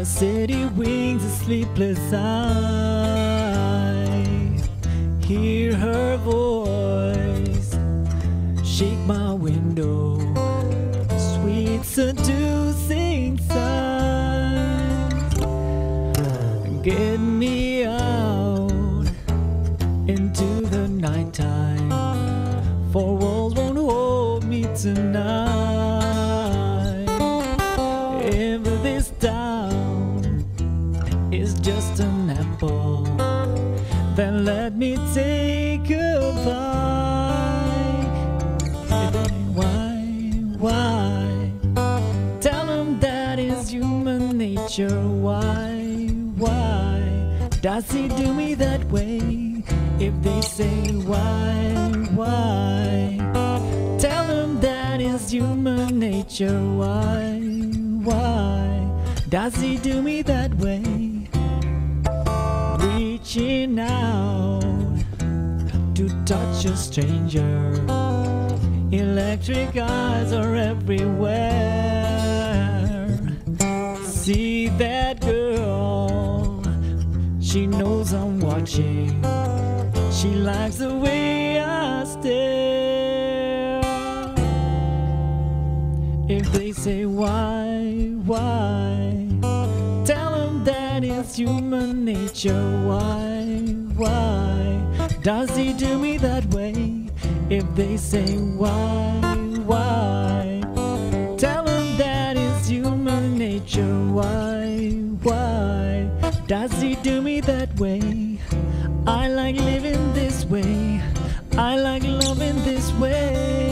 The city wings a sleepless eye. Hear her voice shake my window, sweet seducing signs. Get me out into the nighttime, for walls won't hold me tonight. If this town is just an apple, then let me take a bite. Why? Tell them that is human nature. Why does he do me that way? If they say why? Tell them that is human nature. Why does he do me that way? Reaching out to touch a stranger, electric eyes are everywhere. See that girl, she knows I'm watching. She likes the way I stare. If they say why? Tell them that it's human nature. Why does he do me that way? If they say why? Tell them that it's human nature. Why does he do me that way? I like living this way. I like loving this way.